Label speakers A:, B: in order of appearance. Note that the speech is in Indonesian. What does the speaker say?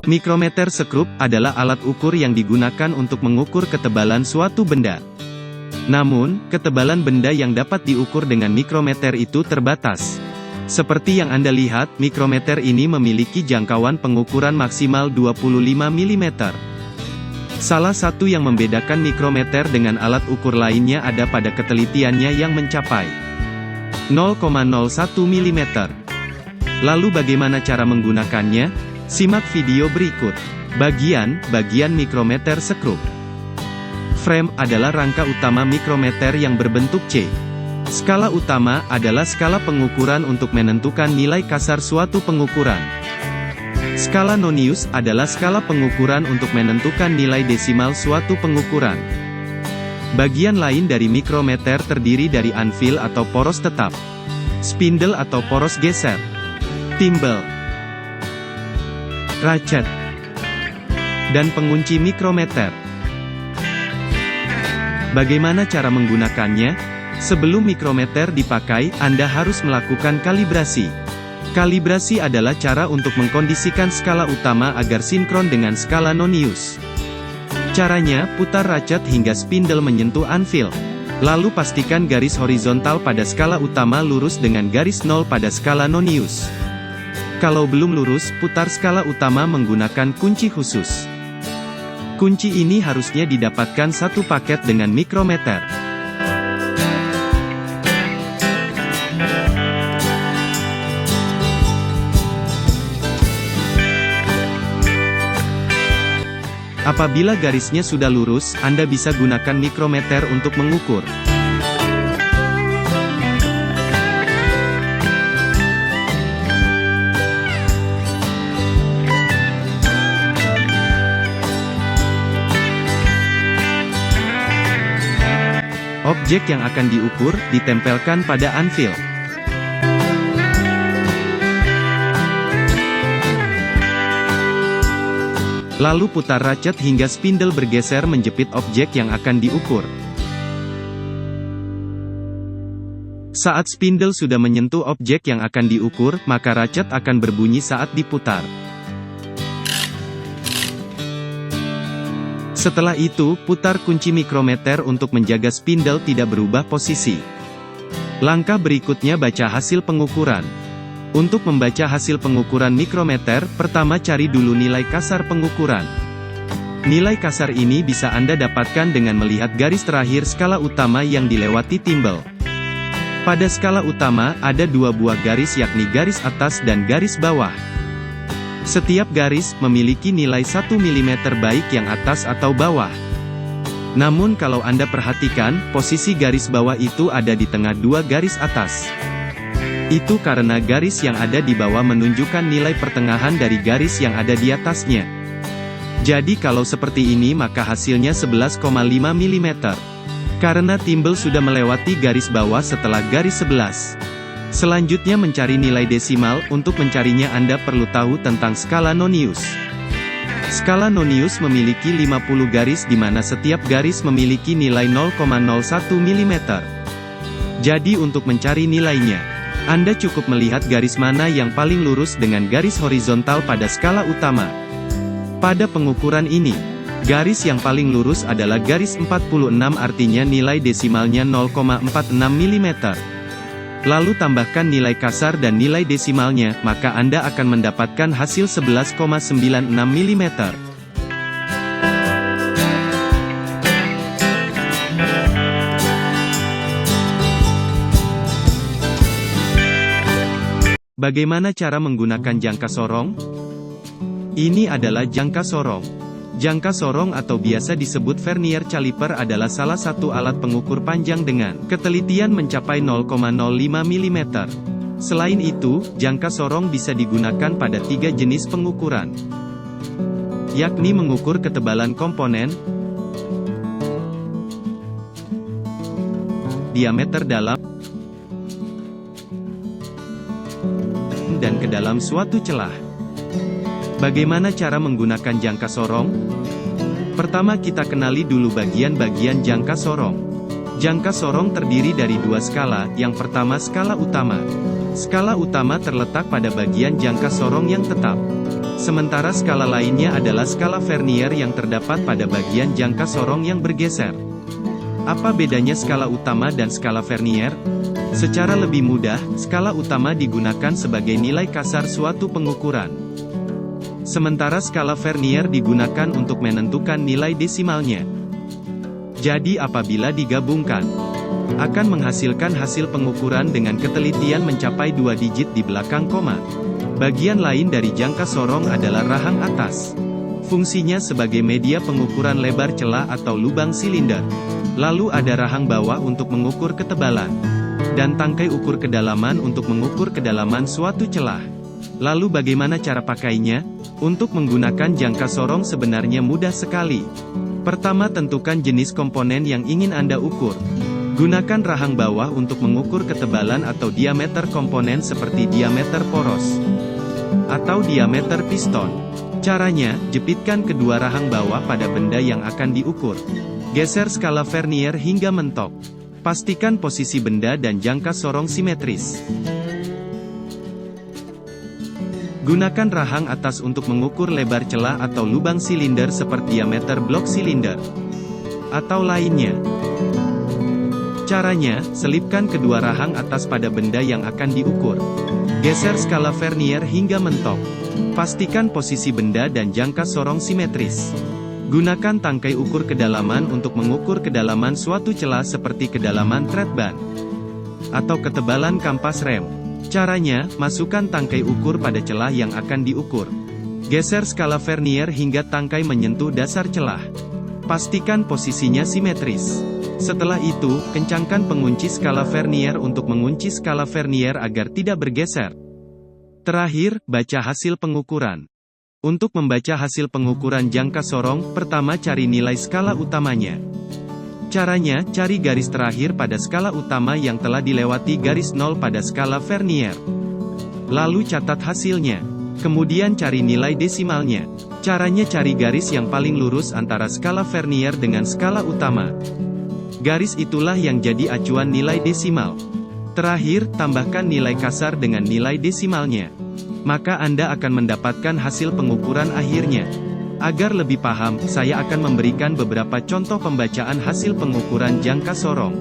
A: Mikrometer sekrup adalah alat ukur yang digunakan untuk mengukur ketebalan suatu benda. Namun, ketebalan benda yang dapat diukur dengan mikrometer itu terbatas. Seperti yang Anda lihat, mikrometer ini memiliki jangkauan pengukuran maksimal 25 mm. Salah satu yang membedakan mikrometer dengan alat ukur lainnya ada pada ketelitiannya yang mencapai 0,01 mm. Lalu bagaimana cara menggunakannya? Simak video berikut. Bagian mikrometer sekrup. Frame adalah rangka utama mikrometer yang berbentuk C. Skala utama adalah skala pengukuran untuk menentukan nilai kasar suatu pengukuran. Skala nonius adalah skala pengukuran untuk menentukan nilai desimal suatu pengukuran. Bagian lain dari mikrometer terdiri dari anvil atau poros tetap, spindle atau poros geser, timbel, ratchet, dan pengunci mikrometer. Bagaimana cara menggunakannya? Sebelum mikrometer dipakai, Anda harus melakukan kalibrasi. Kalibrasi adalah cara untuk mengkondisikan skala utama agar sinkron dengan skala nonius. Caranya, putar ratchet hingga spindle menyentuh anvil. Lalu pastikan garis horizontal pada skala utama lurus dengan garis 0 pada skala nonius. Kalau belum lurus, putar skala utama menggunakan kunci khusus. Kunci ini harusnya didapatkan satu paket dengan mikrometer. Apabila garisnya sudah lurus, Anda bisa gunakan mikrometer untuk mengukur. Objek yang akan diukur, ditempelkan pada anvil. Lalu putar ratchet hingga spindle bergeser menjepit objek yang akan diukur. Saat spindle sudah menyentuh objek yang akan diukur, maka ratchet akan berbunyi saat diputar. Setelah itu, putar kunci mikrometer untuk menjaga spindle tidak berubah posisi. Langkah berikutnya baca hasil pengukuran. Untuk membaca hasil pengukuran mikrometer, pertama cari dulu nilai kasar pengukuran. Nilai kasar ini bisa Anda dapatkan dengan melihat garis terakhir skala utama yang dilewati timbel. Pada skala utama, ada dua buah garis yakni garis atas dan garis bawah. Setiap garis memiliki nilai 1 mm baik yang atas atau bawah. Namun kalau Anda perhatikan, posisi garis bawah itu ada di tengah dua garis atas. Itu karena garis yang ada di bawah menunjukkan nilai pertengahan dari garis yang ada di atasnya. Jadi kalau seperti ini maka hasilnya 11,5 mm. Karena timbel sudah melewati garis bawah setelah garis 11. Selanjutnya mencari nilai desimal. Untuk mencarinya Anda perlu tahu tentang skala nonius. Skala nonius memiliki 50 garis di mana setiap garis memiliki nilai 0,01 mm. Jadi untuk mencari nilainya, Anda cukup melihat garis mana yang paling lurus dengan garis horizontal pada skala utama. Pada pengukuran ini, garis yang paling lurus adalah garis 46 artinya nilai desimalnya 0,46 mm. Lalu tambahkan nilai kasar dan nilai desimalnya, maka Anda akan mendapatkan hasil 11,96 mm. Bagaimana cara menggunakan jangka sorong? Ini adalah jangka sorong. Jangka sorong atau biasa disebut vernier caliper adalah salah satu alat pengukur panjang dengan ketelitian mencapai 0,05 mm. Selain itu, jangka sorong bisa digunakan pada 3 jenis pengukuran, yakni mengukur ketebalan komponen, diameter dalam, dan ke dalam suatu celah. Bagaimana cara menggunakan jangka sorong? Pertama kita kenali dulu bagian-bagian jangka sorong. Jangka sorong terdiri dari dua skala, yang pertama skala utama. Skala utama terletak pada bagian jangka sorong yang tetap. Sementara skala lainnya adalah skala Vernier yang terdapat pada bagian jangka sorong yang bergeser. Apa bedanya skala utama dan skala Vernier? Secara lebih mudah, skala utama digunakan sebagai nilai kasar suatu pengukuran. Sementara skala Vernier digunakan untuk menentukan nilai desimalnya. Jadi apabila digabungkan, akan menghasilkan hasil pengukuran dengan ketelitian mencapai 2 digit di belakang koma. Bagian lain dari jangka sorong adalah rahang atas. Fungsinya sebagai media pengukuran lebar celah atau lubang silinder. Lalu ada rahang bawah untuk mengukur ketebalan. Dan tangkai ukur kedalaman untuk mengukur kedalaman suatu celah. Lalu bagaimana cara pakainya? Untuk menggunakan jangka sorong sebenarnya mudah sekali. Pertama, tentukan jenis komponen yang ingin Anda ukur. Gunakan rahang bawah untuk mengukur ketebalan atau diameter komponen seperti diameter poros atau diameter piston. Caranya, jepitkan kedua rahang bawah pada benda yang akan diukur. Geser skala Vernier hingga mentok. Pastikan posisi benda dan jangka sorong simetris. Gunakan rahang atas untuk mengukur lebar celah atau lubang silinder seperti diameter blok silinder atau lainnya. Caranya, selipkan kedua rahang atas pada benda yang akan diukur. Geser skala Vernier hingga mentok. Pastikan posisi benda dan jangka sorong simetris. Gunakan tangkai ukur kedalaman untuk mengukur kedalaman suatu celah seperti kedalaman thread ban atau ketebalan kampas rem. Caranya, masukkan tangkai ukur pada celah yang akan diukur. Geser skala Vernier hingga tangkai menyentuh dasar celah. Pastikan posisinya simetris. Setelah itu, kencangkan pengunci skala Vernier untuk mengunci skala Vernier agar tidak bergeser. Terakhir, baca hasil pengukuran. Untuk membaca hasil pengukuran jangka sorong, pertama cari nilai skala utamanya. Caranya, cari garis terakhir pada skala utama yang telah dilewati garis 0 pada skala Vernier. Lalu catat hasilnya. Kemudian cari nilai desimalnya. Caranya cari garis yang paling lurus antara skala Vernier dengan skala utama. Garis itulah yang jadi acuan nilai desimal. Terakhir, tambahkan nilai kasar dengan nilai desimalnya. Maka Anda akan mendapatkan hasil pengukuran akhirnya. Agar lebih paham, saya akan memberikan beberapa contoh pembacaan hasil pengukuran jangka sorong.